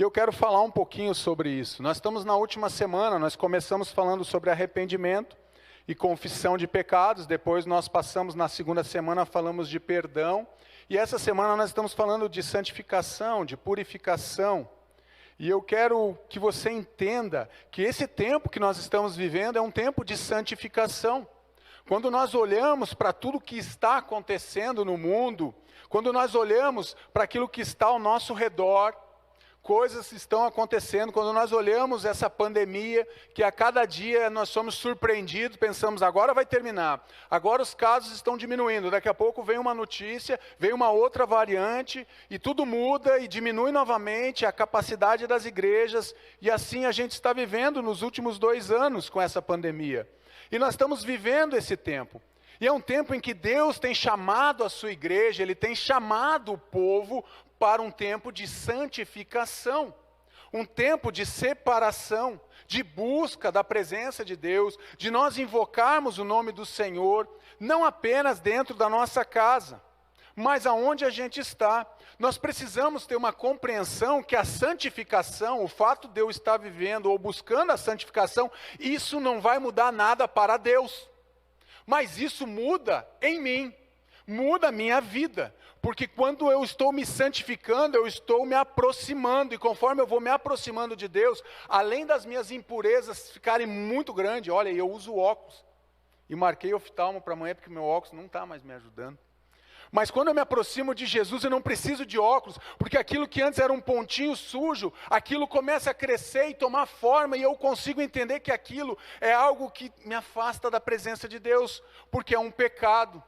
E eu quero falar um pouquinho sobre isso. Nós estamos na última semana, nós começamos falando sobre arrependimento e confissão de pecados, depois nós passamos na segunda semana, falamos de perdão, e essa semana nós estamos falando de santificação, de purificação. E eu quero que você entenda que esse tempo que nós estamos vivendo é um tempo de santificação. Quando nós olhamos para tudo que está acontecendo no mundo, quando nós olhamos para aquilo que está ao nosso redor, coisas estão acontecendo. Quando nós olhamos essa pandemia, que a cada dia nós somos surpreendidos, pensamos, agora vai terminar, agora os casos estão diminuindo, daqui a pouco vem uma notícia, vem uma outra variante, e tudo muda e diminui novamente a capacidade das igrejas, e assim a gente está vivendo nos últimos 2 anos com essa pandemia. E nós estamos vivendo esse tempo. E é um tempo em que Deus tem chamado a sua igreja, Ele tem chamado o povo para um tempo de santificação, um tempo de separação, de busca da presença de Deus, de nós invocarmos o nome do Senhor, não apenas dentro da nossa casa, mas aonde a gente está. Nós precisamos ter uma compreensão que a santificação, o fato de eu estar vivendo ou buscando a santificação, isso não vai mudar nada para Deus, mas isso muda em mim, muda a minha vida, porque quando eu estou me santificando, eu estou me aproximando, e conforme eu vou me aproximando de Deus, além das minhas impurezas ficarem muito grandes, olha, eu uso óculos, e marquei oftalmo para amanhã, porque meu óculos não está mais me ajudando. Mas quando eu me aproximo de Jesus, eu não preciso de óculos, porque aquilo que antes era um pontinho sujo, aquilo começa a crescer e tomar forma, e eu consigo entender que aquilo é algo que me afasta da presença de Deus, porque é um pecado,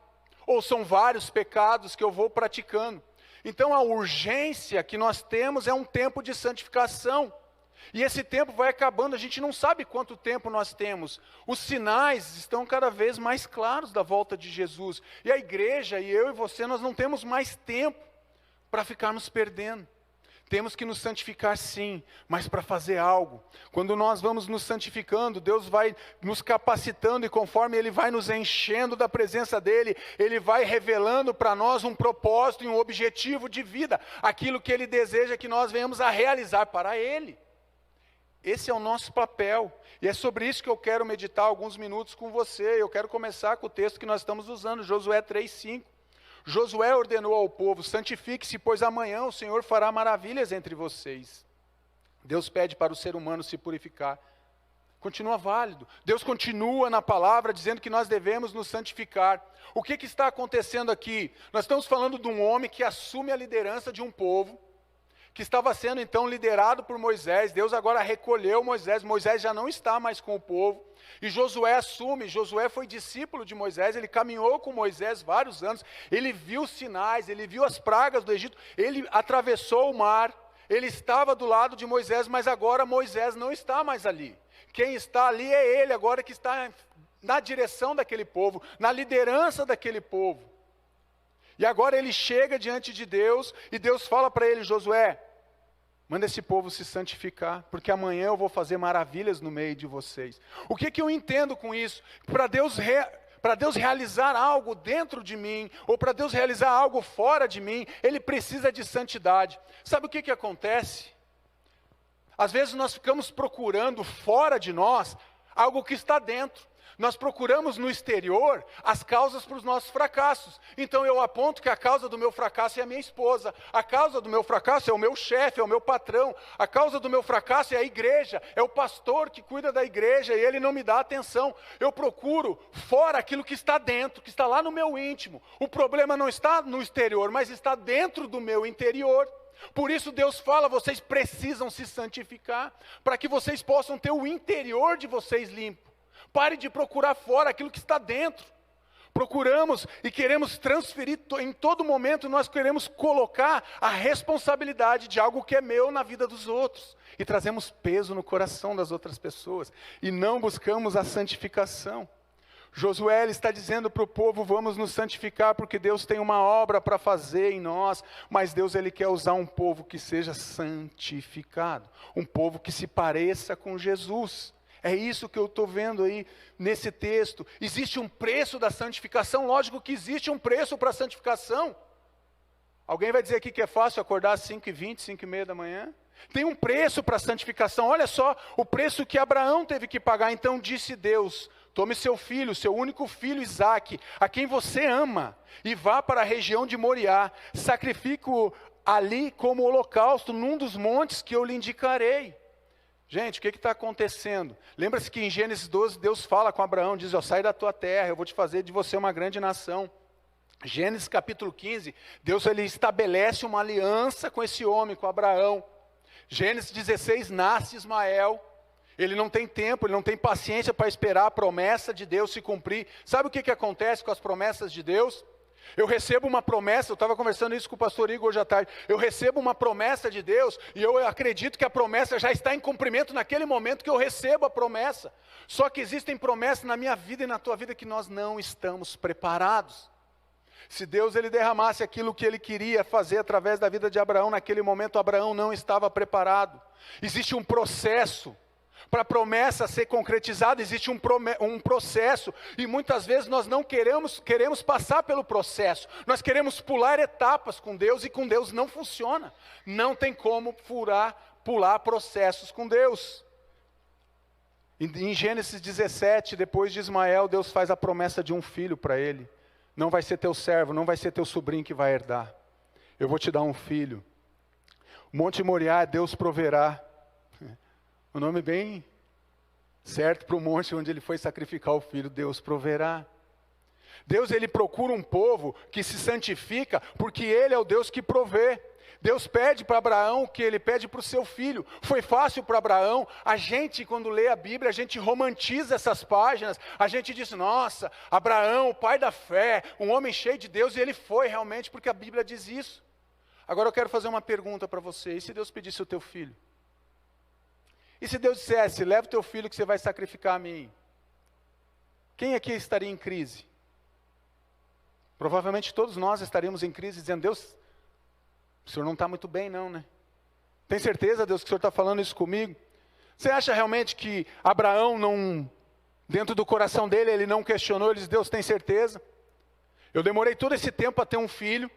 ou são vários pecados que eu vou praticando. Então a urgência que nós temos é um tempo de santificação, e esse tempo vai acabando, a gente não sabe quanto tempo nós temos. Os sinais estão cada vez mais claros da volta de Jesus, e a igreja, e eu e você, nós não temos mais tempo para ficarmos perdendo. Temos que nos santificar sim, mas para fazer algo. Quando nós vamos nos santificando, Deus vai nos capacitando, e conforme Ele vai nos enchendo da presença dEle, Ele vai revelando para nós um propósito e um objetivo de vida, aquilo que Ele deseja que nós venhamos a realizar para Ele. Esse é o nosso papel, e é sobre isso que eu quero meditar alguns minutos com você. Eu quero começar com o texto que nós estamos usando, Josué 3:5. Josué ordenou ao povo, santifique-se, pois amanhã o Senhor fará maravilhas entre vocês. Deus pede para o ser humano se purificar. Continua válido. Deus continua na palavra dizendo que nós devemos nos santificar. O que está acontecendo aqui? Nós estamos falando de um homem que assume a liderança de um povo, que estava sendo então liderado por Moisés. Deus agora recolheu Moisés, Moisés já não está mais com o povo, e Josué assume. Josué foi discípulo de Moisés, ele caminhou com Moisés vários anos, ele viu sinais, ele viu as pragas do Egito, ele atravessou o mar, ele estava do lado de Moisés, mas agora Moisés não está mais ali. Quem está ali é ele agora, que está na direção daquele povo, na liderança daquele povo. E agora ele chega diante de Deus, e Deus fala para ele, Josué, manda esse povo se santificar, porque amanhã eu vou fazer maravilhas no meio de vocês. O que eu entendo com isso? Para Deus realizar algo dentro de mim, ou para Deus realizar algo fora de mim, Ele precisa de santidade. Sabe o que acontece? Às vezes nós ficamos procurando fora de nós algo que está dentro. Nós procuramos no exterior as causas para os nossos fracassos. Então eu aponto que a causa do meu fracasso é a minha esposa, a causa do meu fracasso é o meu chefe, é o meu patrão, a causa do meu fracasso é a igreja, é o pastor que cuida da igreja e ele não me dá atenção. Eu procuro fora aquilo que está dentro, que está lá no meu íntimo. O problema não está no exterior, mas está dentro do meu interior. Por isso Deus fala, vocês precisam se santificar, para que vocês possam ter o interior de vocês limpo. Pare de procurar fora aquilo que está dentro. Procuramos e queremos transferir, em todo momento nós queremos colocar a responsabilidade de algo que é meu na vida dos outros. E trazemos peso no coração das outras pessoas. E não buscamos a santificação. Josué está dizendo para o povo, vamos nos santificar porque Deus tem uma obra para fazer em nós. Mas Deus Ele quer usar um povo que seja santificado. Um povo que se pareça com Jesus. É isso que eu estou vendo aí nesse texto. Existe um preço da santificação? Lógico que existe um preço para a santificação. Alguém vai dizer aqui que é fácil acordar às 5h20, 5h30 da manhã? Tem um preço para a santificação. Olha só o preço que Abraão teve que pagar. Então disse Deus: tome seu filho, seu único filho Isaque, a quem você ama, e vá para a região de Moriá. Sacrifique-o ali como holocausto, num dos montes que eu lhe indicarei. Gente, o que está acontecendo? Lembra-se que em Gênesis 12, Deus fala com Abraão, diz: sai da tua terra, eu vou te fazer de você uma grande nação. Gênesis capítulo 15, Deus ele estabelece uma aliança com esse homem, com Abraão. Gênesis 16, nasce Ismael. Ele não tem tempo, ele não tem paciência para esperar a promessa de Deus se cumprir. Sabe o que acontece com as promessas de Deus? Eu recebo uma promessa, eu estava conversando isso com o pastor Igor hoje à tarde. Eu recebo uma promessa de Deus e eu acredito que a promessa já está em cumprimento naquele momento que eu recebo a promessa. Só que existem promessas na minha vida e na tua vida que nós não estamos preparados. Se Deus ele derramasse aquilo que ele queria fazer através da vida de Abraão, naquele momento Abraão não estava preparado. Existe um processo para a promessa ser concretizada, existe um processo, e muitas vezes nós não queremos passar pelo processo, nós queremos pular etapas com Deus, e com Deus não funciona. Não tem como pular processos com Deus. Em Gênesis 17, depois de Ismael, Deus faz a promessa de um filho para ele. Não vai ser teu servo, não vai ser teu sobrinho que vai herdar. Eu vou te dar um filho. O Monte Moriá, Deus proverá. O nome bem certo para o monte onde ele foi sacrificar o filho, Deus proverá. Deus ele procura um povo que se santifica, porque ele é o Deus que provê. Deus pede para Abraão o que ele pede para o seu filho. Foi fácil para Abraão. A gente, quando lê a Bíblia, a gente romantiza essas páginas. A gente diz: nossa, Abraão, o pai da fé, um homem cheio de Deus, e ele foi realmente, porque a Bíblia diz isso. Agora eu quero fazer uma pergunta para você: e se Deus pedisse o teu filho? E se Deus dissesse: leva o teu filho que você vai sacrificar a mim? Quem aqui estaria em crise? Provavelmente todos nós estaríamos em crise, dizendo: Deus, o Senhor não está muito bem não, né? Tem certeza, Deus, que o Senhor está falando isso comigo? Você acha realmente que Abraão não, dentro do coração dele, ele não questionou, ele disse: Deus, tem certeza? Eu demorei todo esse tempo para ter um filho,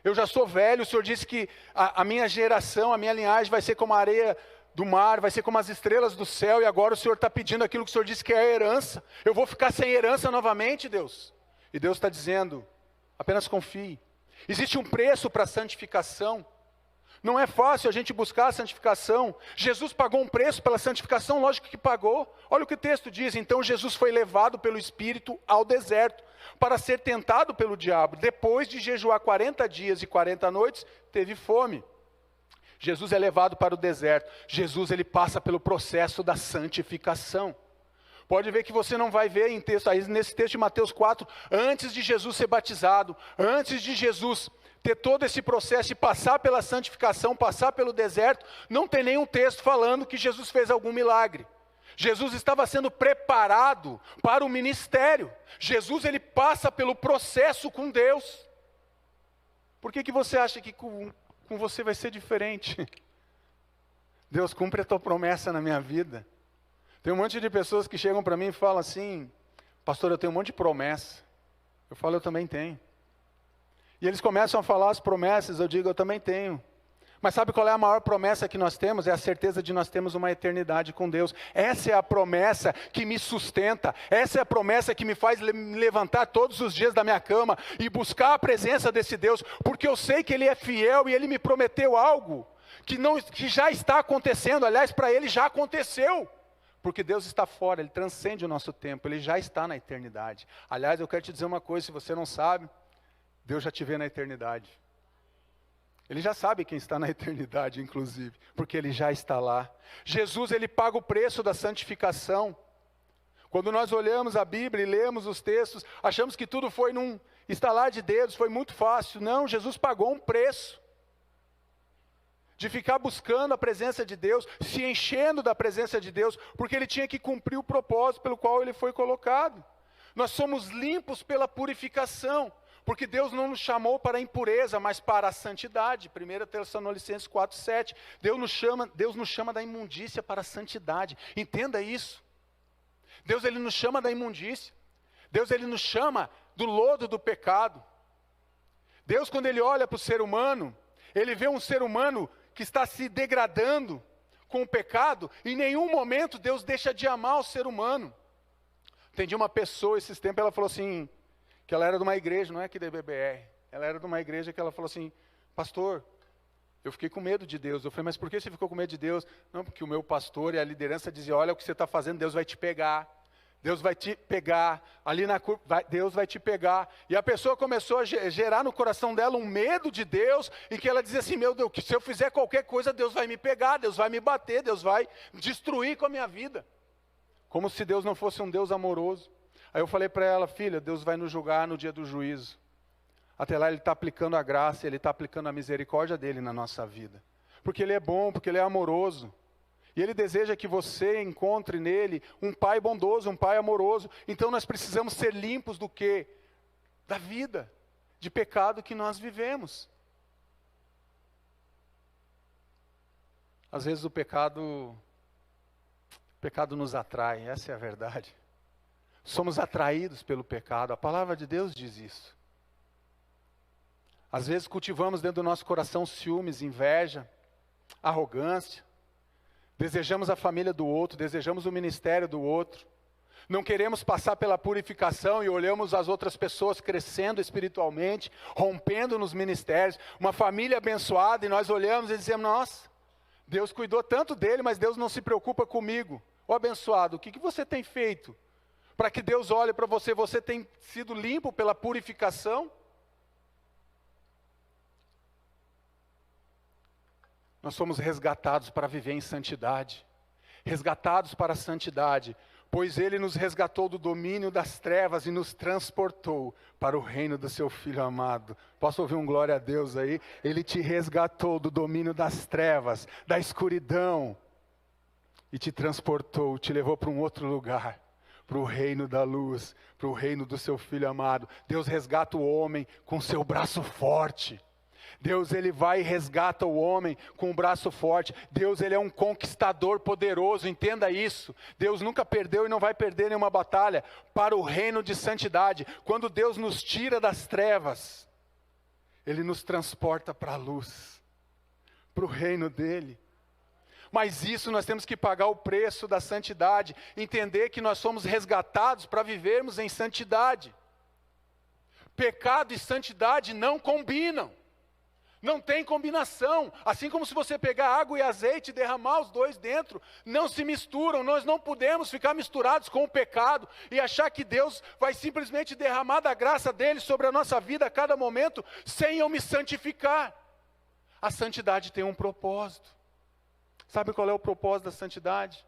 eu já sou velho, o Senhor disse que a minha geração, a minha linhagem vai ser como a areia do mar, vai ser como as estrelas do céu, e agora o Senhor está pedindo aquilo que o Senhor disse que é a herança. Eu vou ficar sem herança novamente, Deus? E Deus está dizendo: apenas confie. Existe um preço para a santificação. Não é fácil a gente buscar a santificação. Jesus pagou um preço pela santificação, lógico que pagou. Olha o que o texto diz: então Jesus foi levado pelo Espírito ao deserto, para ser tentado pelo diabo. Depois de jejuar 40 dias e 40 noites, teve fome. Jesus é levado para o deserto. Jesus ele passa pelo processo da santificação. Pode ver que você não vai ver nesse texto de Mateus 4, antes de Jesus ser batizado, antes de Jesus ter todo esse processo e passar pela santificação, passar pelo deserto, não tem nenhum texto falando que Jesus fez algum milagre. Jesus estava sendo preparado para o ministério. Jesus ele passa pelo processo com Deus. Por que você acha que com você vai ser diferente? Deus, cumpre a tua promessa na minha vida. Tem um monte de pessoas que chegam para mim e falam assim: pastor, eu tenho um monte de promessa. Eu falo: eu também tenho. E eles começam a falar as promessas, eu digo: eu também tenho. Mas sabe qual é a maior promessa que nós temos? É a certeza de nós termos uma eternidade com Deus. Essa é a promessa que me sustenta. Essa é a promessa que me faz me levantar todos os dias da minha cama e buscar a presença desse Deus, porque eu sei que Ele é fiel e Ele me prometeu algo que já está acontecendo. Aliás, para Ele já aconteceu. Porque Deus está fora, Ele transcende o nosso tempo, Ele já está na eternidade. Aliás, eu quero te dizer uma coisa, se você não sabe, Deus já te vê na eternidade. Ele já sabe quem está na eternidade, inclusive, porque Ele já está lá. Jesus, Ele paga o preço da santificação. Quando nós olhamos a Bíblia e lemos os textos, achamos que tudo foi num estalar de dedos, foi muito fácil. Não, Jesus pagou um preço de ficar buscando a presença de Deus, se enchendo da presença de Deus, porque Ele tinha que cumprir o propósito pelo qual Ele foi colocado. Nós somos limpos pela purificação, porque Deus não nos chamou para a impureza, mas para a santidade. 1 Tessalonicenses 4:7. Deus nos chama da imundícia para a santidade. Entenda isso. Deus ele nos chama da imundícia. Deus ele nos chama do lodo do pecado. Deus, quando Ele olha para o ser humano, Ele vê um ser humano que está se degradando com o pecado, em nenhum momento Deus deixa de amar o ser humano. Entendi uma pessoa esses tempos, ela falou assim, que ela era de uma igreja, não é aqui da IBBR, ela era de uma igreja que ela falou assim, pastor, eu fiquei com medo de Deus. Eu falei, mas por que você ficou com medo de Deus? Não, porque o meu pastor e a liderança diziam, olha o que você está fazendo, Deus vai te pegar. Deus vai te pegar, ali na curva, Deus vai te pegar. E a pessoa começou a gerar no coração dela um medo de Deus, e que ela dizia assim, meu Deus, que se eu fizer qualquer coisa, Deus vai me pegar, Deus vai me bater, Deus vai destruir com a minha vida. Como se Deus não fosse um Deus amoroso. Aí eu falei para ela, filha, Deus vai nos julgar no dia do juízo. Até lá Ele está aplicando a graça, Ele está aplicando a misericórdia dEle na nossa vida. Porque Ele é bom, porque Ele é amoroso. E Ele deseja que você encontre nele um pai bondoso, um pai amoroso. Então nós precisamos ser limpos do quê? Da vida, de pecado que nós vivemos. Às vezes o pecado nos atrai, essa é a verdade. Somos atraídos pelo pecado, a palavra de Deus diz isso. Às vezes cultivamos dentro do nosso coração ciúmes, inveja, arrogância. Desejamos a família do outro, desejamos o ministério do outro. Não queremos passar pela purificação e olhamos as outras pessoas crescendo espiritualmente, rompendo nos ministérios. Uma família abençoada e nós olhamos e dizemos, nossa, Deus cuidou tanto dele, mas Deus não se preocupa comigo. Ô abençoado, o que você tem feito para que Deus olhe para você? Você tem sido limpo pela purificação? Nós somos resgatados para viver em santidade, resgatados para a santidade, pois Ele nos resgatou do domínio das trevas e nos transportou para o reino do seu Filho amado. Posso ouvir um glória a Deus aí? Ele te resgatou do domínio das trevas, da escuridão, e te transportou, te levou para um outro lugar, para o reino da luz, para o reino do seu Filho amado. Deus resgata o homem com seu braço forte. Deus, Ele vai e resgata o homem com o braço forte. Deus, Ele é um conquistador poderoso, entenda isso. Deus nunca perdeu e não vai perder nenhuma batalha para o reino de santidade. Quando Deus nos tira das trevas, Ele nos transporta para a luz, para o reino dEle. Mas isso nós temos que pagar o preço da santidade, entender que nós somos resgatados para vivermos em santidade. Pecado e santidade não combinam. Não tem combinação, assim como se você pegar água e azeite e derramar os dois dentro, não se misturam. Nós não podemos ficar misturados com o pecado e achar que Deus vai simplesmente derramar da graça dEle sobre a nossa vida a cada momento, sem eu me santificar. A santidade tem um propósito. Sabe qual é o propósito da santidade?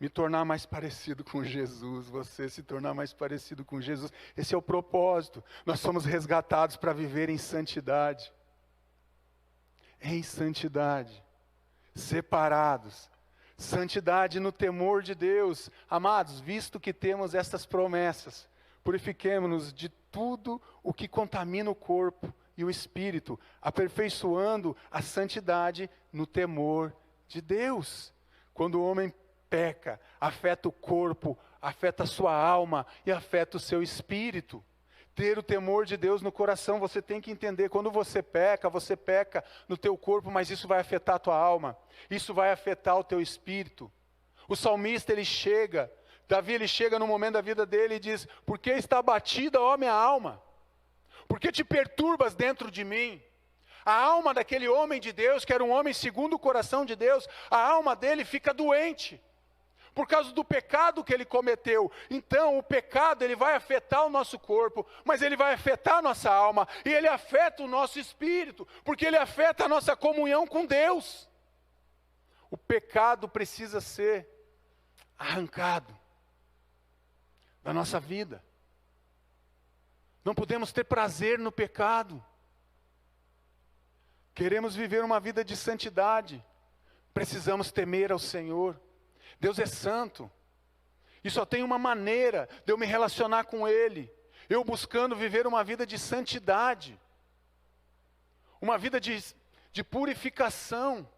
Me tornar mais parecido com Jesus, você se tornar mais parecido com Jesus. Esse é o propósito. Nós somos resgatados para viver em santidade. Em santidade, separados, santidade no temor de Deus. Amados, visto que temos estas promessas, purifiquemo-nos de tudo o que contamina o corpo e o espírito, aperfeiçoando a santidade no temor de Deus. Quando o homem peca, afeta o corpo, afeta a sua alma e afeta o seu espírito. Ter o temor de Deus no coração, você tem que entender, quando você peca no teu corpo, mas isso vai afetar a tua alma, isso vai afetar o teu espírito. O salmista, Davi ele chega no momento da vida dele e diz, por que está abatida, ó minha alma? Por que te perturbas dentro de mim? A alma daquele homem de Deus, que era um homem segundo o coração de Deus, a alma dele fica doente. Por causa do pecado que ele cometeu. Então o pecado ele vai afetar o nosso corpo, mas ele vai afetar a nossa alma, e ele afeta o nosso espírito, porque ele afeta a nossa comunhão com Deus. O pecado precisa ser arrancado da nossa vida. Não podemos ter prazer no pecado. Queremos viver uma vida de santidade, precisamos temer ao Senhor. Deus é santo, e só tem uma maneira de eu me relacionar com Ele, eu buscando viver uma vida de santidade, uma vida de purificação.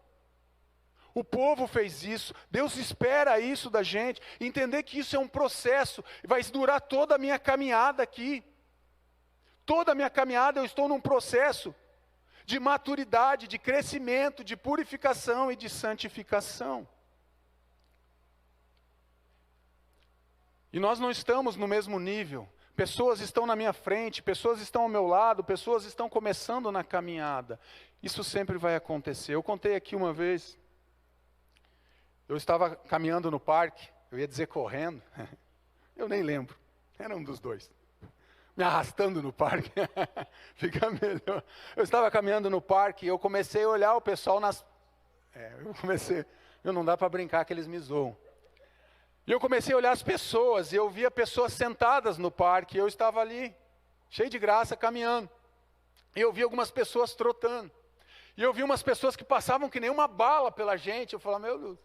O povo fez isso, Deus espera isso da gente, entender que isso é um processo, vai durar toda a minha caminhada aqui. Toda a minha caminhada eu estou num processo de maturidade, de crescimento, de purificação e de santificação. E nós não estamos no mesmo nível. Pessoas estão na minha frente, pessoas estão ao meu lado, pessoas estão começando na caminhada. Isso sempre vai acontecer. Eu contei aqui uma vez, eu estava caminhando no parque, eu ia dizer correndo, eu nem lembro, era um dos dois. Me arrastando no parque, fica melhor. Eu estava caminhando no parque e eu comecei a olhar o pessoal não dá para brincar que eles me zoam. E eu comecei a olhar as pessoas, e eu via pessoas sentadas no parque, e eu estava ali, cheio de graça, caminhando. E eu vi algumas pessoas trotando. E eu vi umas pessoas que passavam que nem uma bala pela gente. Eu falava, meu Deus,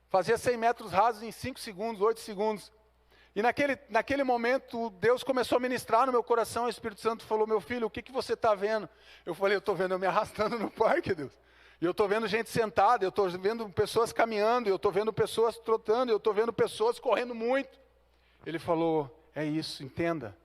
fazia 100 metros rasos em 5 segundos, 8 segundos. E naquele momento, Deus começou a ministrar no meu coração, o Espírito Santo falou, meu filho, o que você está vendo? Eu falei, eu estou vendo eu me arrastando no parque, Deus. E eu estou vendo gente sentada, eu estou vendo pessoas caminhando, eu estou vendo pessoas trotando, eu estou vendo pessoas correndo muito. Ele falou, é isso, entenda.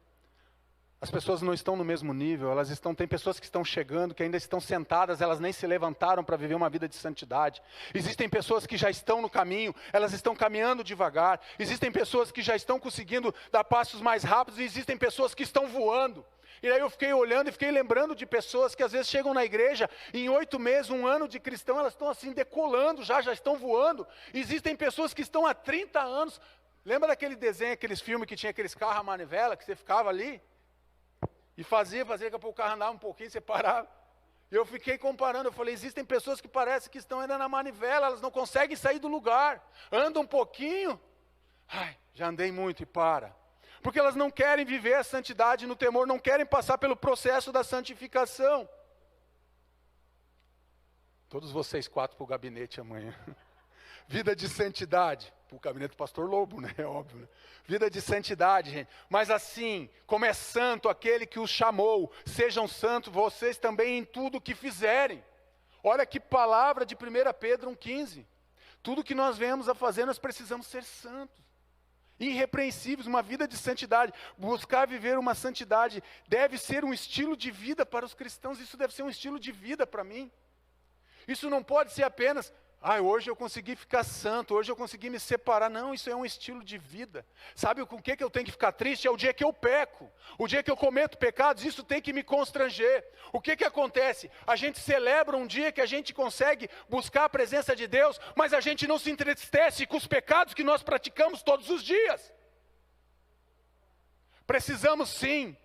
As pessoas não estão no mesmo nível, tem pessoas que estão chegando, que ainda estão sentadas, elas nem se levantaram para viver uma vida de santidade. Existem pessoas que já estão no caminho, elas estão caminhando devagar. Existem pessoas que já estão conseguindo dar passos mais rápidos, e existem pessoas que estão voando. E aí eu fiquei olhando e fiquei lembrando de pessoas que às vezes chegam na igreja, e em 8 meses, 1 ano de cristão, elas estão assim decolando, já estão voando. Existem pessoas que estão há 30 anos. Lembra daquele desenho, aqueles filmes que tinha aqueles carros a manivela, que você ficava ali? E fazia, daqui a pouco o carro andava um pouquinho, você parava. E eu fiquei comparando, eu falei, existem pessoas que parecem que estão ainda na manivela, elas não conseguem sair do lugar. Andam um pouquinho, já andei muito e para. Porque elas não querem viver a santidade no temor, não querem passar pelo processo da santificação. Todos vocês 4 para o gabinete amanhã. Vida de santidade. O gabinete do pastor Lobo, né? É óbvio, né? Vida de santidade, gente. Mas assim, como é santo aquele que os chamou, sejam santos vocês também em tudo o que fizerem. Olha que palavra de 1 Pedro 1,15. Tudo que nós vemos a fazer, nós precisamos ser santos. Irrepreensíveis, uma vida de santidade. Buscar viver uma santidade deve ser um estilo de vida para os cristãos. Isso deve ser um estilo de vida para mim. Isso não pode ser apenas, hoje eu consegui ficar santo, hoje eu consegui me separar. Não, isso é um estilo de vida. Sabe com o que eu tenho que ficar triste? É o dia que eu peco. O dia que eu cometo pecados, isso tem que me constranger. O que acontece? A gente celebra um dia que a gente consegue buscar a presença de Deus, mas a gente não se entristece com os pecados que nós praticamos todos os dias. Precisamos sim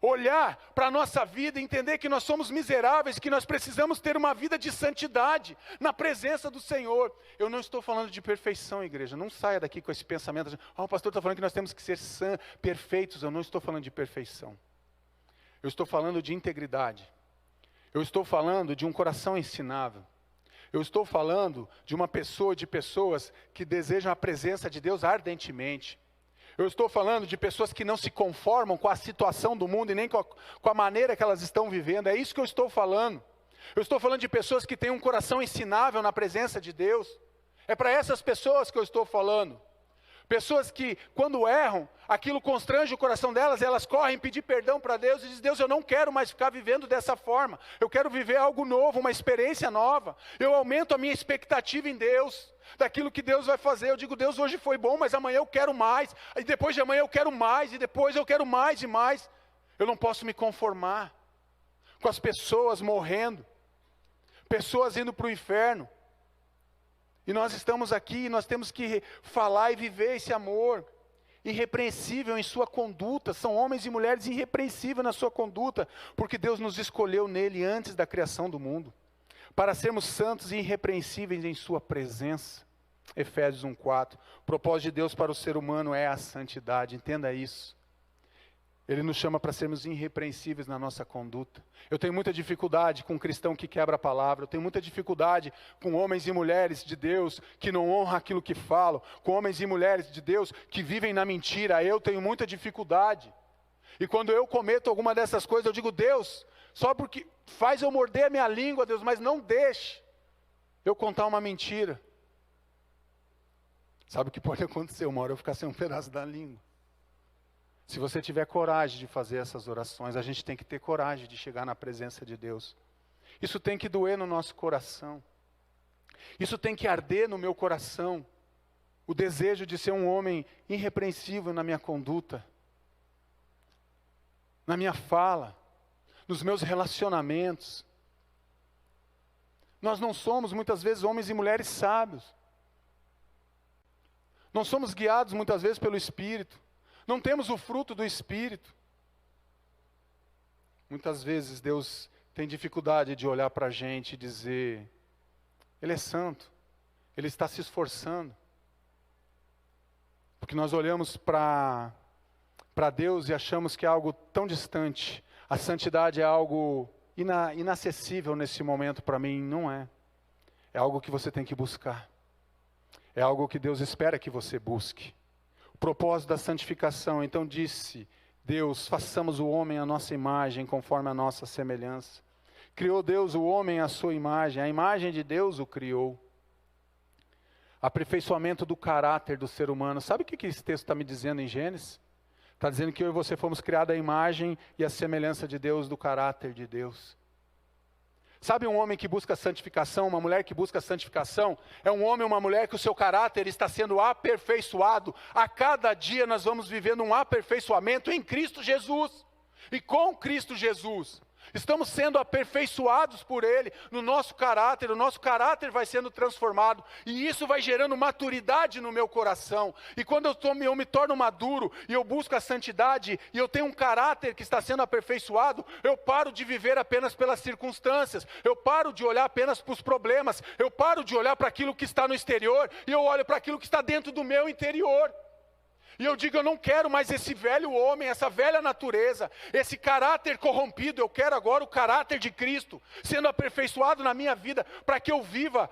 olhar para a nossa vida e entender que nós somos miseráveis, que nós precisamos ter uma vida de santidade na presença do Senhor. Eu não estou falando de perfeição, igreja. Não saia daqui com esse pensamento. O pastor está falando que nós temos que ser perfeitos. Eu não estou falando de perfeição. Eu estou falando de integridade. Eu estou falando de um coração ensinável. Eu estou falando de uma pessoa, de pessoas que desejam a presença de Deus ardentemente. Eu estou falando de pessoas que não se conformam com a situação do mundo e nem com a maneira que elas estão vivendo. É isso que eu estou falando. Eu estou falando de pessoas que têm um coração ensinável na presença de Deus. É para essas pessoas que eu estou falando. Pessoas que, quando erram, aquilo constrange o coração delas, elas correm pedir perdão para Deus e dizem, Deus, eu não quero mais ficar vivendo dessa forma. Eu quero viver algo novo, uma experiência nova. Eu aumento a minha expectativa em Deus, daquilo que Deus vai fazer. Eu digo, Deus, hoje foi bom, mas amanhã eu quero mais. E depois de amanhã eu quero mais, e depois eu quero mais e mais. Eu não posso me conformar com as pessoas morrendo, pessoas indo para o inferno. E nós estamos aqui, nós temos que falar e viver esse amor irrepreensível em sua conduta. São homens e mulheres irrepreensíveis na sua conduta, porque Deus nos escolheu nele antes da criação do mundo, para sermos santos e irrepreensíveis em sua presença. Efésios 1,4. O propósito de Deus para o ser humano é a santidade, entenda isso. Ele nos chama para sermos irrepreensíveis na nossa conduta. Eu tenho muita dificuldade com um cristão que quebra a palavra. Eu tenho muita dificuldade com homens e mulheres de Deus que não honram aquilo que falam. Com homens e mulheres de Deus que vivem na mentira. Eu tenho muita dificuldade. E quando eu cometo alguma dessas coisas, eu digo, Deus, só porque faz eu morder a minha língua, Deus, mas não deixe eu contar uma mentira. Sabe o que pode acontecer? Uma hora eu ficar sem um pedaço da língua. Se você tiver coragem de fazer essas orações, a gente tem que ter coragem de chegar na presença de Deus Isso tem que doer no nosso coração. Isso tem que arder no meu coração. O desejo de ser um homem irrepreensível na minha conduta, na minha fala, nos meus relacionamentos. Nós não somos, muitas vezes, homens e mulheres sábios. Não somos guiados, muitas vezes, pelo Espírito. Não temos o fruto do Espírito. Muitas vezes, Deus tem dificuldade de olhar para a gente e dizer: Ele é santo, Ele está se esforçando. Porque nós olhamos para Deus e achamos que é algo tão distante. A santidade é algo inacessível nesse momento para mim. Não é. É algo que você tem que buscar. É algo que Deus espera que você busque. O propósito da santificação, então disse Deus: façamos o homem à nossa imagem, conforme a nossa semelhança. Criou Deus o homem à sua imagem, a imagem de Deus o criou. Aperfeiçoamento do caráter do ser humano. Sabe o que esse texto está me dizendo em Gênesis? Está dizendo que eu e você fomos criados à imagem e à semelhança de Deus, do caráter de Deus. Sabe um homem que busca santificação, uma mulher que busca santificação? É um homem ou uma mulher que o seu caráter está sendo aperfeiçoado. A cada dia nós vamos vivendo um aperfeiçoamento em Cristo Jesus. E com Cristo Jesus, estamos sendo aperfeiçoados por Ele, no nosso caráter. O nosso caráter vai sendo transformado, e isso vai gerando maturidade no meu coração. E quando eu me torno maduro, e eu busco a santidade, e eu tenho um caráter que está sendo aperfeiçoado, eu paro de viver apenas pelas circunstâncias, eu paro de olhar apenas para os problemas, eu paro de olhar para aquilo que está no exterior, e eu olho para aquilo que está dentro do meu interior. E eu digo: eu não quero mais esse velho homem, essa velha natureza, esse caráter corrompido. Eu quero agora o caráter de Cristo sendo aperfeiçoado na minha vida, para que eu viva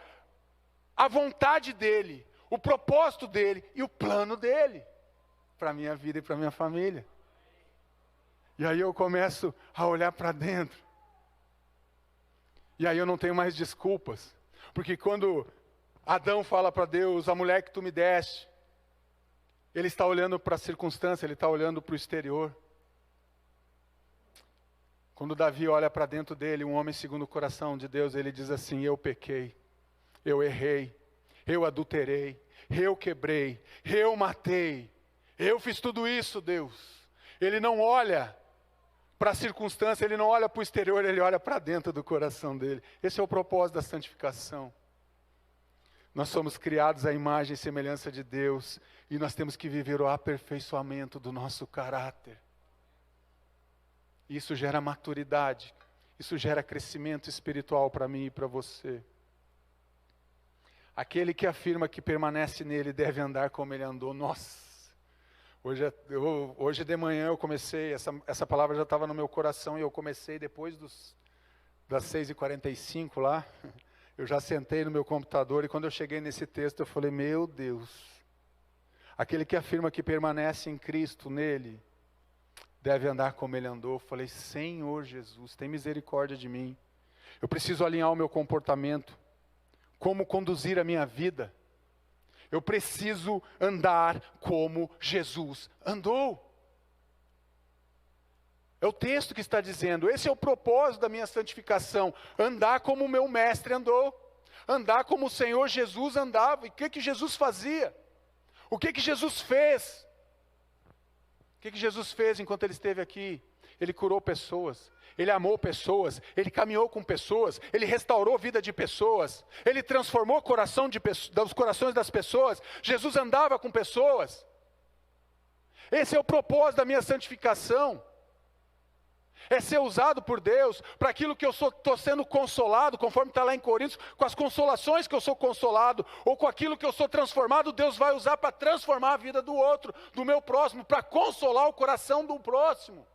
a vontade dEle, o propósito dEle e o plano dEle para a minha vida e para a minha família. E aí eu começo a olhar para dentro. E aí eu não tenho mais desculpas. Porque quando Adão fala para Deus: a mulher que tu me deste, ele está olhando para a circunstância, ele está olhando para o exterior. Quando Davi olha para dentro dele, um homem segundo o coração de Deus, ele diz assim: eu pequei, eu errei, eu adulterei, eu quebrei, eu matei, eu fiz tudo isso, Deus. Ele não olha para a circunstância, ele não olha para o exterior, ele olha para dentro do coração dele. Esse é o propósito da santificação. Nós somos criados à imagem e semelhança de Deus, e nós temos que viver o aperfeiçoamento do nosso caráter. Isso gera maturidade, isso gera crescimento espiritual para mim e para você. Aquele que afirma que permanece nele deve andar como ele andou. Nossa, hoje de manhã eu comecei, essa palavra já estava no meu coração, e eu comecei depois das 6h45 lá. Eu já sentei no meu computador, e quando eu cheguei nesse texto eu falei: meu Deus, aquele que afirma que permanece em Cristo, nele, deve andar como ele andou. Eu falei: Senhor Jesus, tem misericórdia de mim. Eu preciso alinhar o meu comportamento, como conduzir a minha vida. Eu preciso andar como Jesus andou. É o texto que está dizendo, esse é o propósito da minha santificação: andar como o meu mestre andou, andar como o Senhor Jesus andava. E o que Jesus fazia? O que Jesus fez? O que Jesus fez enquanto Ele esteve aqui? Ele curou pessoas, Ele amou pessoas, Ele caminhou com pessoas, Ele restaurou a vida de pessoas, Ele transformou o coração dos corações das pessoas. Jesus andava com pessoas. Esse é o propósito da minha santificação. É ser usado por Deus para aquilo que eu estou sendo consolado, conforme está lá em Coríntios, com as consolações que eu sou consolado, ou com aquilo que eu sou transformado. Deus vai usar para transformar a vida do outro, do meu próximo, para consolar o coração do próximo.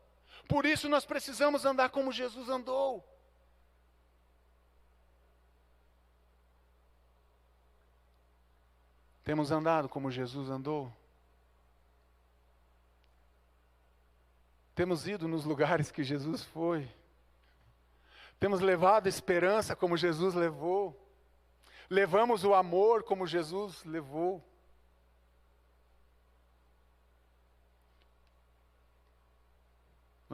Por isso nós precisamos andar como Jesus andou. Temos andado como Jesus andou? Temos ido nos lugares que Jesus foi? Temos levado a esperança como Jesus levou? Levamos o amor como Jesus levou?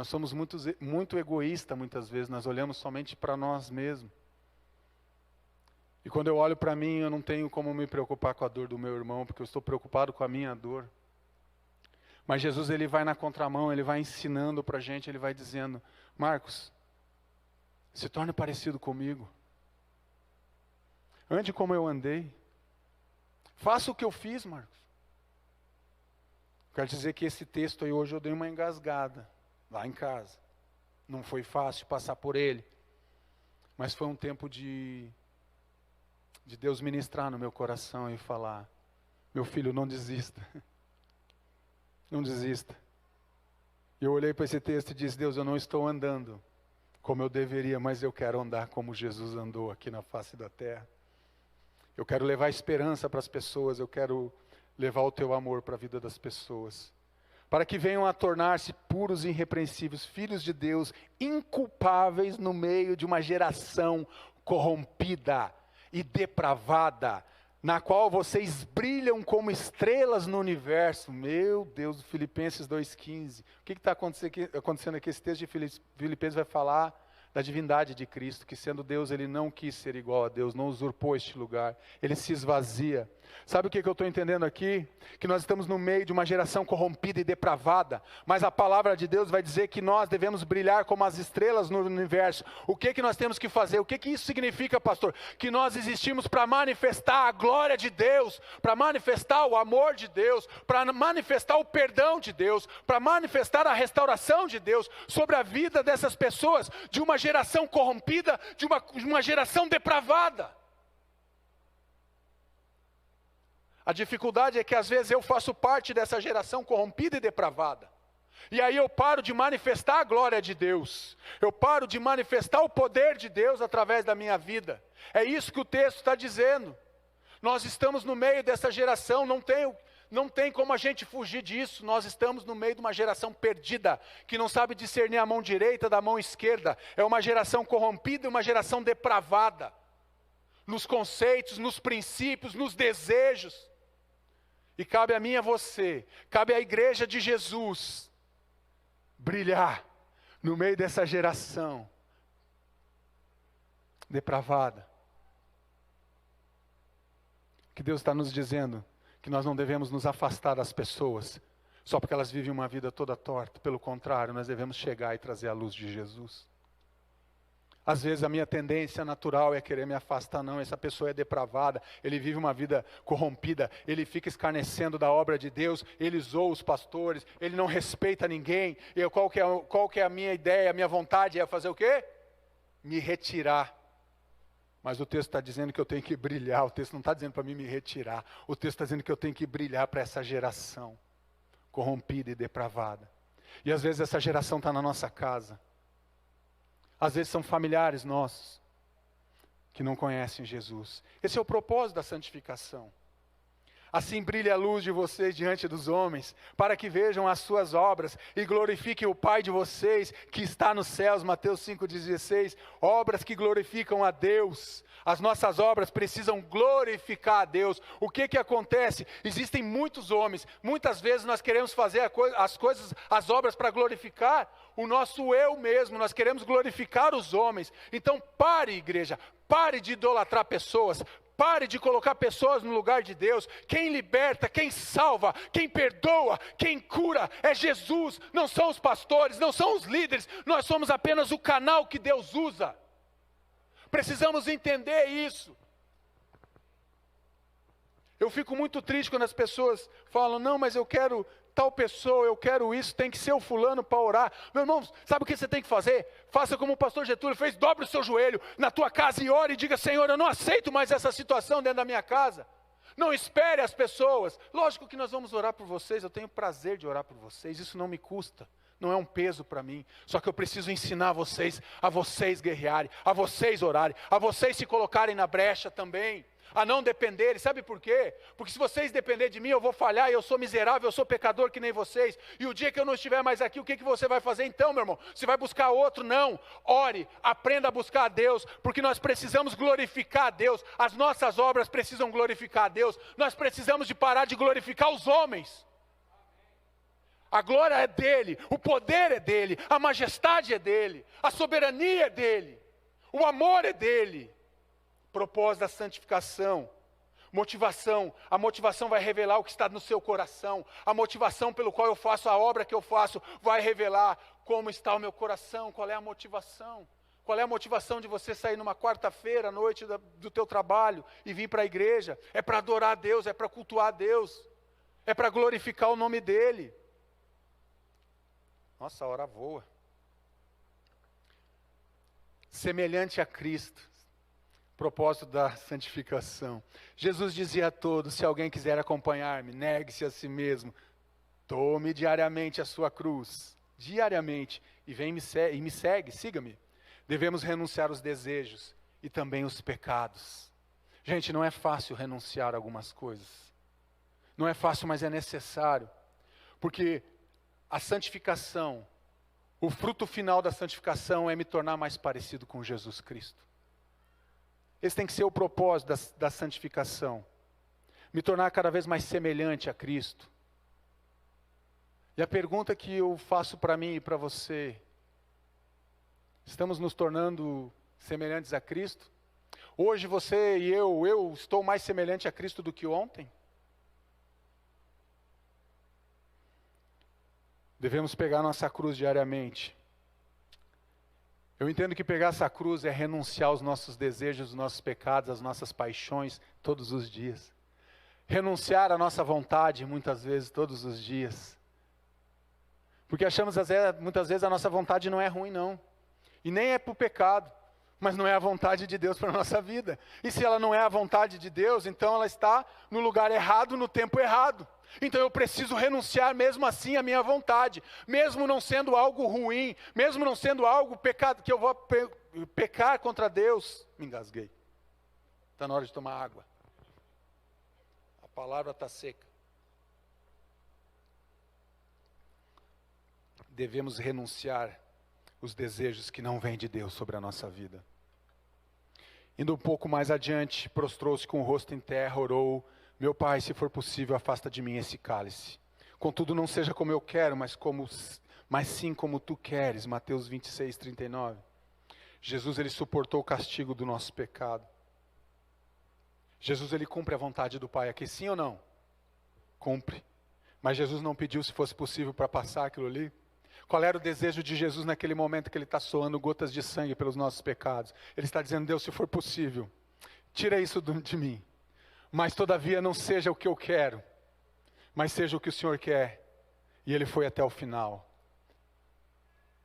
Nós somos muito egoístas muitas vezes, nós olhamos somente para nós mesmos. E quando eu olho para mim, eu não tenho como me preocupar com a dor do meu irmão, porque eu estou preocupado com a minha dor. Mas Jesus, ele vai na contramão, ele vai ensinando para a gente, ele vai dizendo: Marcos, se torne parecido comigo. Ande como eu andei. Faça o que eu fiz, Marcos. Quero dizer que esse texto aí hoje eu dei uma engasgada, lá em casa. Não foi fácil passar por ele. Mas foi um tempo de Deus ministrar no meu coração e falar: meu filho, não desista. Não desista. E eu olhei para esse texto e disse: Deus, eu não estou andando como eu deveria, mas eu quero andar como Jesus andou aqui na face da terra. Eu quero levar esperança para as pessoas, eu quero levar o teu amor para a vida das pessoas, para que venham a tornar-se puros e irrepreensíveis, filhos de Deus, inculpáveis no meio de uma geração corrompida e depravada, na qual vocês brilham como estrelas no universo. Meu Deus, Filipenses 2,15. O que está acontecendo aqui? Esse texto de Filipenses vai falar da divindade de Cristo, que sendo Deus, ele não quis ser igual a Deus, não usurpou este lugar, ele se esvazia. Sabe o que eu estou entendendo aqui? Que nós estamos no meio de uma geração corrompida e depravada, mas a palavra de Deus vai dizer que nós devemos brilhar como as estrelas no universo. O que nós temos que fazer? O que isso significa, pastor? Que nós existimos para manifestar a glória de Deus, para manifestar o amor de Deus, para manifestar o perdão de Deus, para manifestar a restauração de Deus sobre a vida dessas pessoas, de uma geração corrompida, de uma geração depravada. A dificuldade é que às vezes eu faço parte dessa geração corrompida e depravada. E aí eu paro de manifestar a glória de Deus. Eu paro de manifestar o poder de Deus através da minha vida. É isso que o texto está dizendo. Nós estamos no meio dessa geração, não tem como a gente fugir disso. Nós estamos no meio de uma geração perdida, que não sabe discernir a mão direita da mão esquerda. É uma geração corrompida e uma geração depravada. Nos conceitos, nos princípios, nos desejos. E cabe a mim e a você, cabe à igreja de Jesus, brilhar no meio dessa geração depravada. Que Deus está nos dizendo que nós não devemos nos afastar das pessoas, só porque elas vivem uma vida toda torta. Pelo contrário, nós devemos chegar e trazer a luz de Jesus. Às vezes a minha tendência natural é querer me afastar. Não, essa pessoa é depravada, ele vive uma vida corrompida, ele fica escarnecendo da obra de Deus, ele zoa os pastores, ele não respeita ninguém. E qual que é a minha ideia, a minha vontade é fazer o quê? Me retirar. Mas o texto está dizendo que eu tenho que brilhar, o texto não está dizendo para mim me retirar, o texto está dizendo que eu tenho que brilhar para essa geração corrompida e depravada. E às vezes essa geração está na nossa casa. Às vezes são familiares nossos que não conhecem Jesus. Esse é o propósito da santificação. Assim brilhe a luz de vocês diante dos homens, para que vejam as suas obras e glorifiquem o Pai de vocês que está nos céus. Mateus 5,16. Obras que glorificam a Deus. As nossas obras precisam glorificar a Deus. O que acontece? Existem muitos homens, muitas vezes nós queremos fazer as obras para glorificar o nosso eu mesmo, nós queremos glorificar os homens. Então pare, igreja, pare de idolatrar pessoas, pare de colocar pessoas no lugar de Deus. Quem liberta, quem salva, quem perdoa, quem cura é Jesus, não são os pastores, não são os líderes, nós somos apenas o canal que Deus usa. Precisamos entender isso. Eu fico muito triste quando as pessoas falam: não, mas eu quero tal pessoa, eu quero isso, tem que ser o fulano para orar. Meu irmão, sabe o que você tem que fazer? Faça como o pastor Getúlio fez, dobre o seu joelho na tua casa e ore e diga: Senhor, eu não aceito mais essa situação dentro da minha casa. Não espere as pessoas. Lógico que nós vamos orar por vocês, eu tenho prazer de orar por vocês, isso não me custa. Não é um peso para mim, só que eu preciso ensinar vocês, a vocês guerrearem, a vocês orarem, a vocês se colocarem na brecha também, a não dependerem. Sabe por quê? Porque se vocês dependerem de mim, eu vou falhar, eu sou miserável, eu sou pecador que nem vocês, e o dia que eu não estiver mais aqui, o que você vai fazer então, meu irmão? Você vai buscar outro? Não, ore, aprenda a buscar a Deus, porque nós precisamos glorificar a Deus, as nossas obras precisam glorificar a Deus, nós precisamos de parar de glorificar os homens. A glória é dele, o poder é dele, a majestade é dele, a soberania é dele, o amor é dele. Propósito da santificação, motivação. A motivação vai revelar o que está no seu coração. A motivação pelo qual eu faço a obra que eu faço vai revelar como está o meu coração, qual é a motivação. Qual é a motivação de você sair numa quarta-feira à noite do teu trabalho e vir para a igreja? É para adorar a Deus, é para cultuar a Deus, é para glorificar o nome dEle. Nossa, a hora voa. Semelhante a Cristo, propósito da santificação. Jesus dizia a todos, se alguém quiser acompanhar-me, negue-se a si mesmo, tome diariamente a sua cruz, diariamente, e vem e me segue, siga-me. Devemos renunciar aos desejos e também os pecados. Gente, não é fácil renunciar a algumas coisas. Não é fácil, mas é necessário. Porque a santificação, o fruto final da santificação é me tornar mais parecido com Jesus Cristo. Esse tem que ser o propósito da santificação. Me tornar cada vez mais semelhante a Cristo. E a pergunta que eu faço para mim e para você: estamos nos tornando semelhantes a Cristo? Hoje você e eu estou mais semelhante a Cristo do que ontem? Devemos pegar nossa cruz diariamente. Eu entendo que pegar essa cruz é renunciar aos nossos desejos, aos nossos pecados, às nossas paixões, todos os dias. Renunciar à nossa vontade, muitas vezes, todos os dias. Porque achamos, muitas vezes, a nossa vontade não é ruim, não. E nem é para o pecado, mas não é a vontade de Deus para a nossa vida. E se ela não é a vontade de Deus, então ela está no lugar errado, no tempo errado. Então eu preciso renunciar mesmo assim à minha vontade, mesmo não sendo algo ruim, mesmo não sendo algo pecado, que eu vou pecar contra Deus. Me engasguei. Está na hora de tomar água. A palavra está seca. Devemos renunciar os desejos que não vêm de Deus sobre a nossa vida. Indo um pouco mais adiante, prostrou-se com o rosto em terra, orou: meu Pai, se for possível, afasta de mim esse cálice. Contudo, não seja como eu quero, mas sim como tu queres. Mateus 26, 39. Jesus, ele suportou o castigo do nosso pecado. Jesus, ele cumpre a vontade do Pai aqui, sim ou não? Cumpre. Mas Jesus não pediu se fosse possível para passar aquilo ali. Qual era o desejo de Jesus naquele momento que ele está soando gotas de sangue pelos nossos pecados? Ele está dizendo: Deus, se for possível, tira isso de mim. Mas todavia não seja o que eu quero, mas seja o que o Senhor quer. E ele foi até o final.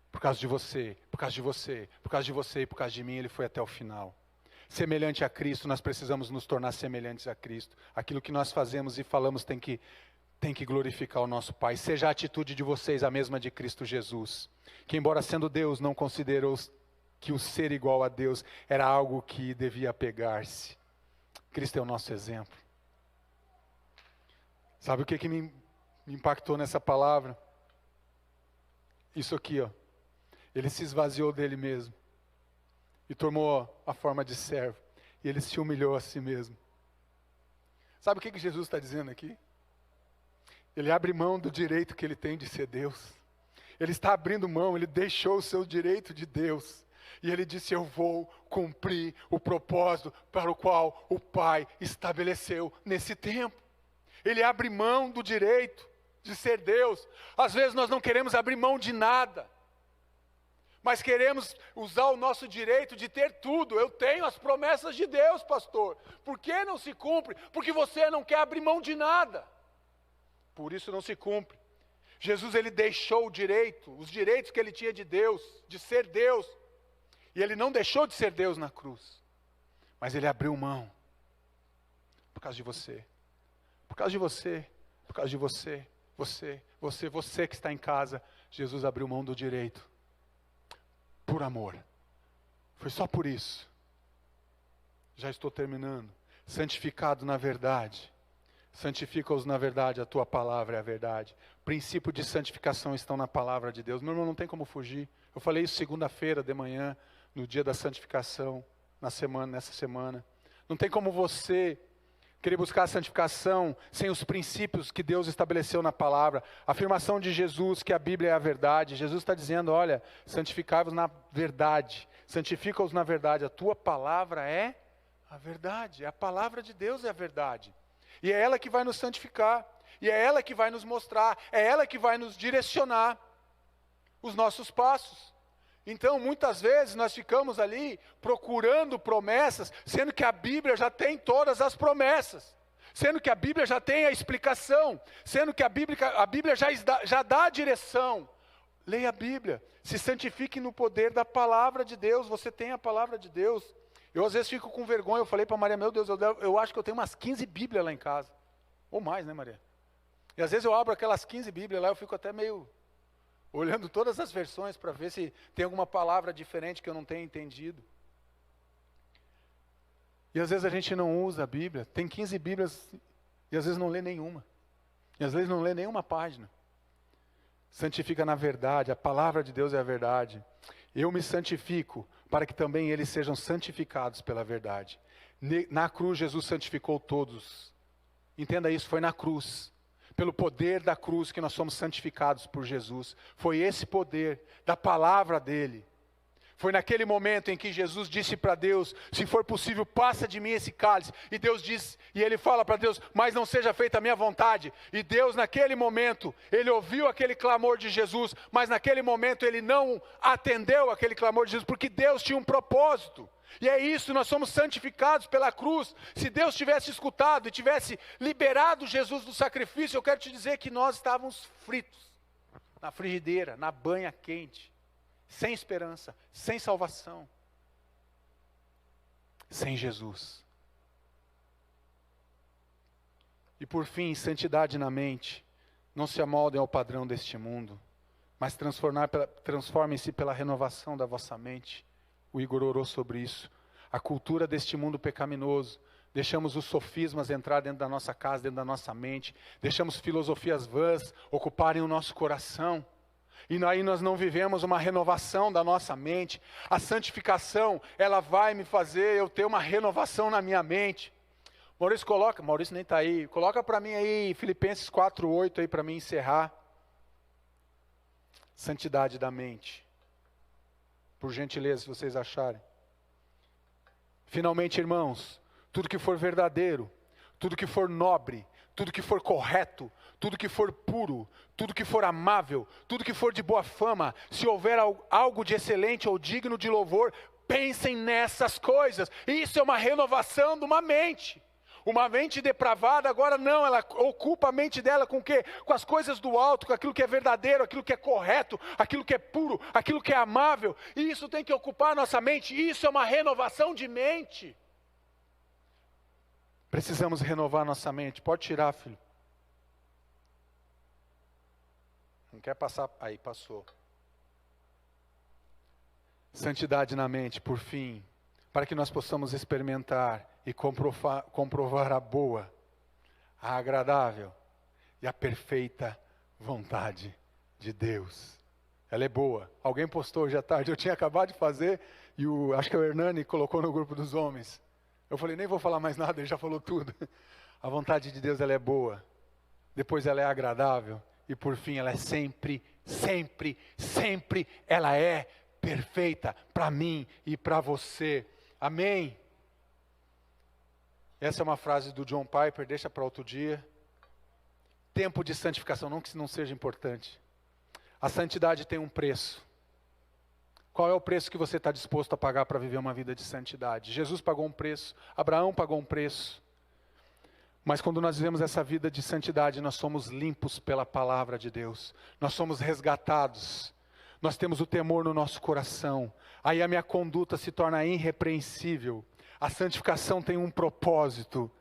Por causa de você, por causa de você, por causa de você e por causa de mim, ele foi até o final. Semelhante a Cristo, nós precisamos nos tornar semelhantes a Cristo. Aquilo que nós fazemos e falamos tem que glorificar o nosso Pai. Seja a atitude de vocês a mesma de Cristo Jesus, que embora sendo Deus, não considerou que o ser igual a Deus era algo que devia apegar-se. Cristo é o nosso exemplo. Sabe o que me impactou nessa palavra? Isso aqui, ó. Ele se esvaziou dele mesmo e tomou a forma de servo. E ele se humilhou a si mesmo. Sabe o que Jesus está dizendo aqui? Ele abre mão do direito que ele tem de ser Deus. Ele está abrindo mão, ele deixou o seu direito de Deus. E ele disse: eu vou cumprir o propósito para o qual o Pai estabeleceu nesse tempo. Ele abre mão do direito de ser Deus. Às vezes nós não queremos abrir mão de nada, mas queremos usar o nosso direito de ter tudo. Eu tenho as promessas de Deus, pastor. Por que não se cumpre? Porque você não quer abrir mão de nada. Por isso não se cumpre. Jesus, ele deixou o direito, os direitos que ele tinha de Deus, de ser Deus. E ele não deixou de ser Deus na cruz, mas ele abriu mão, por causa de você, por causa de você, por causa de você, você que está em casa. Jesus abriu mão do direito, por amor, foi só por isso. Já estou terminando. Santificado na verdade, santifica-os na verdade, a tua palavra é a verdade. Princípio de santificação estão na palavra de Deus. Meu irmão, não tem como fugir. Eu falei isso segunda-feira de manhã, no dia da santificação, nessa semana. Não tem como você Querer buscar a santificação sem os princípios que Deus estabeleceu na palavra. A afirmação de Jesus que a Bíblia é a verdade. Jesus está dizendo, olha, santificai-vos na verdade. Santifica-os na verdade. A tua palavra é a verdade. A palavra de Deus é a verdade. E é ela que vai nos santificar. E é ela que vai nos mostrar. É ela que vai nos direcionar os nossos passos. Então, muitas vezes, nós ficamos ali procurando promessas, sendo que a Bíblia já tem todas as promessas, sendo que a Bíblia já tem a explicação, sendo que a Bíblia já dá a direção. Leia a Bíblia, se santifique no poder da palavra de Deus, você tem a palavra de Deus. Eu às vezes fico com vergonha, eu falei para Maria, meu Deus, eu acho que eu tenho umas 15 Bíblias lá em casa, ou mais, né, Maria? E às vezes eu abro aquelas 15 Bíblias lá, eu fico até meio olhando todas as versões para ver se tem alguma palavra diferente que eu não tenha entendido. E às vezes a gente não usa a Bíblia, tem 15 Bíblias e às vezes não lê nenhuma. E às vezes não lê nenhuma página. Santifica na verdade, a palavra de Deus é a verdade. Eu me santifico para que também eles sejam santificados pela verdade. Na cruz Jesus santificou todos. Entenda isso, foi na cruz. Pelo poder da cruz que nós somos santificados por Jesus. Foi esse poder da palavra dele. Foi naquele momento em que Jesus disse para Deus, se for possível, passa de mim esse cálice. E Deus diz, e ele fala para Deus, mas não seja feita a minha vontade. E Deus naquele momento, ele ouviu aquele clamor de Jesus, mas naquele momento ele não atendeu aquele clamor de Jesus, porque Deus tinha um propósito. E é isso, nós somos santificados pela cruz. Se Deus tivesse escutado e tivesse liberado Jesus do sacrifício, eu quero te dizer que nós estávamos fritos, na frigideira, na banha quente, sem esperança, sem salvação, sem Jesus. E por fim, santidade na mente. Não se amoldem ao padrão deste mundo, mas transformem-se pela renovação da vossa mente. O Igor orou sobre isso. A cultura deste mundo pecaminoso. Deixamos os sofismas entrar dentro da nossa casa, dentro da nossa mente. Deixamos filosofias vãs ocuparem o nosso coração. E aí nós não vivemos uma renovação da nossa mente. A santificação, ela vai me fazer eu ter uma renovação na minha mente. Maurício nem está aí. Coloca para mim aí Filipenses 4:8 aí para mim encerrar. Santidade da mente. Por gentileza, se vocês acharem. Finalmente, irmãos, tudo que for verdadeiro, tudo que for nobre, tudo que for correto, tudo que for puro, tudo que for amável, tudo que for de boa fama, se houver algo de excelente ou digno de louvor, pensem nessas coisas. Isso é uma renovação de uma mente. Uma mente depravada, agora não, ela ocupa a mente dela com o quê? Com as coisas do alto, com aquilo que é verdadeiro, aquilo que é correto, aquilo que é puro, aquilo que é amável. E isso tem que ocupar a nossa mente, isso é uma renovação de mente. Precisamos renovar nossa mente. Pode tirar, filho. Não quer passar? Aí, passou. Santidade na mente, por fim, para que nós possamos experimentar e comprovar a boa, a agradável e a perfeita vontade de Deus. Ela é boa. Alguém postou hoje à tarde, eu tinha acabado de fazer, e acho que o Hernani colocou no grupo dos homens. Eu falei, nem vou falar mais nada, ele já falou tudo. A vontade de Deus, ela é boa. Depois ela é agradável. E por fim, ela é sempre, sempre, sempre, ela é perfeita para mim e para você. Amém? Essa é uma frase do John Piper, deixa para outro dia. Tempo de santificação, não que isso não seja importante. A santidade tem um preço. Qual é o preço que você está disposto a pagar para viver uma vida de santidade? Jesus pagou um preço, Abraão pagou um preço. Mas quando nós vivemos essa vida de santidade, nós somos limpos pela palavra de Deus. Nós somos resgatados. Nós temos o temor no nosso coração. Aí a minha conduta se torna irrepreensível. A santificação tem um propósito,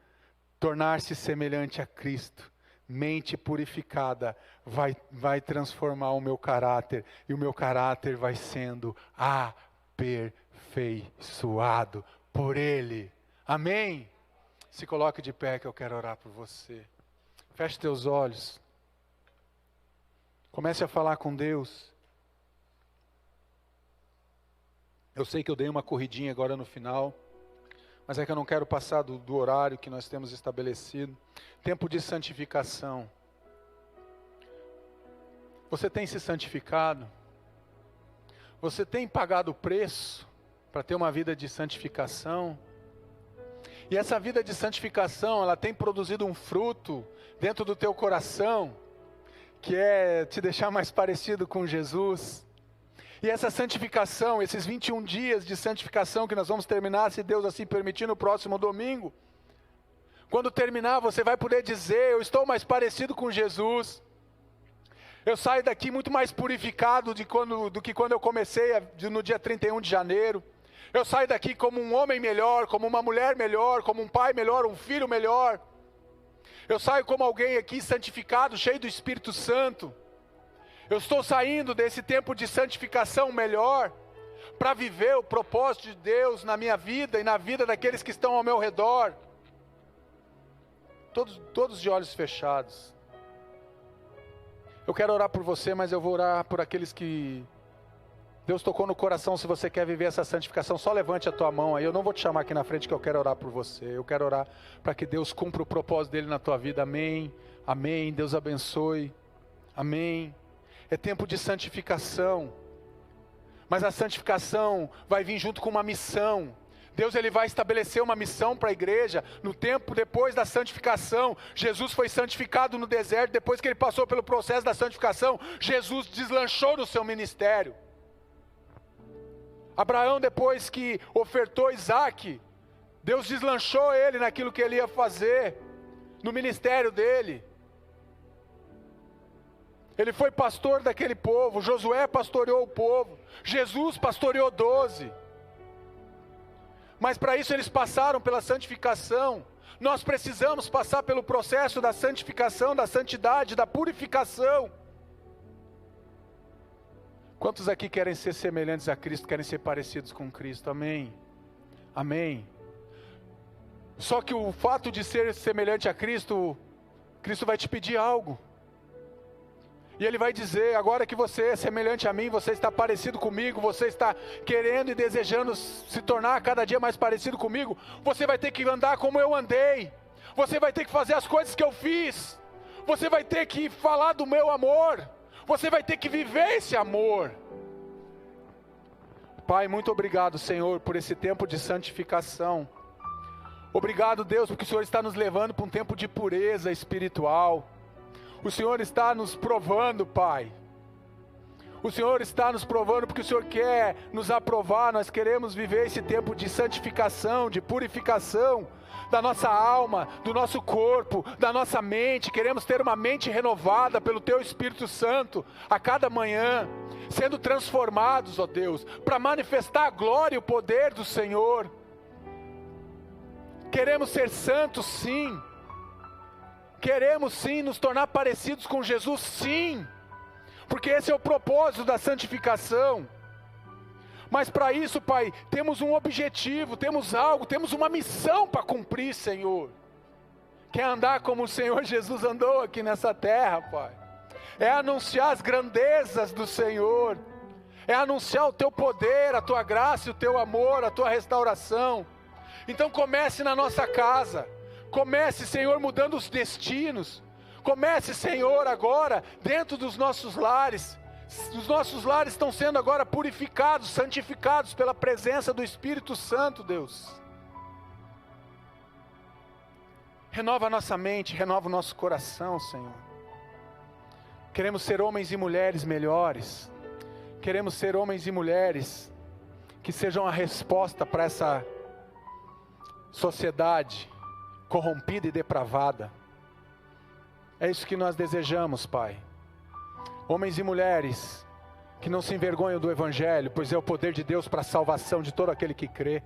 tornar-se semelhante a Cristo. Mente purificada vai transformar o meu caráter, e o meu caráter vai sendo aperfeiçoado por Ele. Amém? Se coloque de pé que eu quero orar por você. Feche teus olhos. Comece a falar com Deus. Eu sei que eu dei uma corridinha agora no final. mas é que eu não quero passar do horário que nós temos estabelecido. Tempo de santificação. Você tem se santificado? Você tem pagado o preço para ter uma vida de santificação? E essa vida de santificação, ela tem produzido um fruto dentro do teu coração, que é te deixar mais parecido com Jesus. E essa santificação, esses 21 dias de santificação que nós vamos terminar, se Deus assim permitir, no próximo domingo. Quando terminar, você vai poder dizer: eu estou mais parecido com Jesus. Eu saio daqui muito mais purificado do que quando eu comecei no dia 31 de janeiro. Eu saio daqui como um homem melhor, como uma mulher melhor, como um pai melhor, um filho melhor. Eu saio como alguém aqui santificado, cheio do Espírito Santo. Eu estou saindo desse tempo de santificação melhor, para viver o propósito de Deus na minha vida e na vida daqueles que estão ao meu redor. Todos de olhos fechados. Eu quero orar por você, mas eu vou orar por aqueles que Deus tocou no coração. Se você quer viver essa santificação, só levante a tua mão aí. Eu não vou te chamar aqui na frente, que eu quero orar por você. Eu quero orar para que Deus cumpra o propósito dele na tua vida. Amém, amém. Deus abençoe, amém. É tempo de santificação, mas a santificação vai vir junto com uma missão. Deus, ele vai estabelecer uma missão para a igreja no tempo depois da santificação. Jesus foi santificado no deserto. Depois que ele passou pelo processo da santificação, Jesus deslanchou no seu ministério. Abraão, depois que ofertou Isaac, Deus deslanchou ele naquilo que ele ia fazer, no ministério dele. Ele foi pastor daquele povo. Josué pastoreou o povo. Jesus pastoreou 12. Mas para isso eles passaram pela santificação. Nós precisamos passar pelo processo da santificação, da santidade, da purificação. Quantos aqui querem ser semelhantes a Cristo, querem ser parecidos com Cristo? Amém, amém. Só que o fato de ser semelhante a Cristo, Cristo vai te pedir algo. E Ele vai dizer: agora que você é semelhante a mim, você está parecido comigo, você está querendo e desejando se tornar cada dia mais parecido comigo, você vai ter que andar como eu andei, você vai ter que fazer as coisas que eu fiz, você vai ter que falar do meu amor, você vai ter que viver esse amor. Pai, muito obrigado, Senhor, por esse tempo de santificação. Obrigado, Deus, porque o Senhor está nos levando para um tempo de pureza espiritual. O Senhor está nos provando, Pai. O Senhor está nos provando porque o Senhor quer nos aprovar. Nós queremos viver esse tempo de santificação, de purificação da nossa alma, do nosso corpo, da nossa mente. Queremos ter uma mente renovada pelo Teu Espírito Santo a cada manhã, sendo transformados, ó Deus, para manifestar a glória e o poder do Senhor. Queremos ser santos, sim. Queremos sim nos tornar parecidos com Jesus, sim, porque esse é o propósito da santificação. Mas para isso, Pai, temos um objetivo, temos algo, temos uma missão para cumprir, Senhor. Que é andar como o Senhor Jesus andou aqui nessa terra, Pai. É anunciar as grandezas do Senhor, é anunciar o Teu poder, a Tua graça, o Teu amor, a Tua restauração. Então comece na nossa casa. Comece, Senhor, mudando os destinos. Comece, Senhor, agora dentro dos nossos lares. Os nossos lares estão sendo agora purificados, santificados pela presença do Espírito Santo, Deus. Renova a nossa mente, renova o nosso coração, Senhor. Queremos ser homens e mulheres melhores. Queremos ser homens e mulheres que sejam a resposta para essa sociedade corrompida e depravada. É isso que nós desejamos, Pai. Homens e mulheres que não se envergonham do Evangelho, pois é o poder de Deus para a salvação de todo aquele que crê.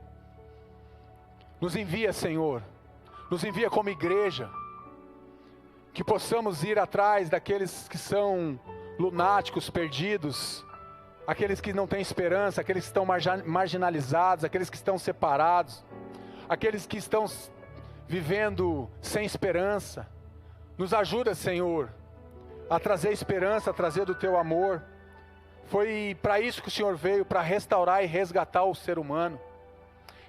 Nos envia, Senhor, nos envia como igreja, que possamos ir atrás daqueles que são lunáticos, perdidos, aqueles que não têm esperança, aqueles que estão marginalizados, aqueles que estão separados, aqueles que estão vivendo sem esperança. Nos ajuda, Senhor, a trazer esperança, a trazer do Teu amor. Foi para isso que o Senhor veio, para restaurar e resgatar o ser humano.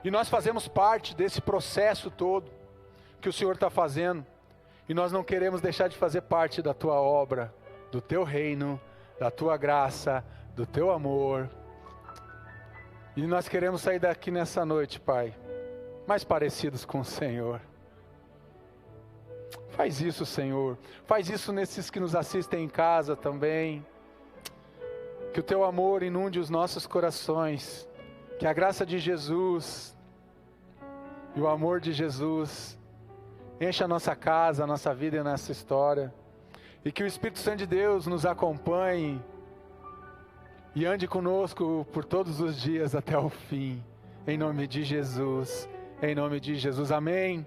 E nós fazemos parte desse processo todo que o Senhor está fazendo. E nós não queremos deixar de fazer parte da tua obra, do teu reino, da tua graça, do teu amor. E nós queremos sair daqui nessa noite, Pai, mais parecidos com o Senhor. Faz isso, Senhor. Faz isso nesses que nos assistem em casa também. Que o teu amor inunde os nossos corações. Que a graça de Jesus e o amor de Jesus encha a nossa casa, a nossa vida e a nossa história. E que o Espírito Santo de Deus nos acompanhe e ande conosco por todos os dias até o fim. Em nome de Jesus. Em nome de Jesus. Amém.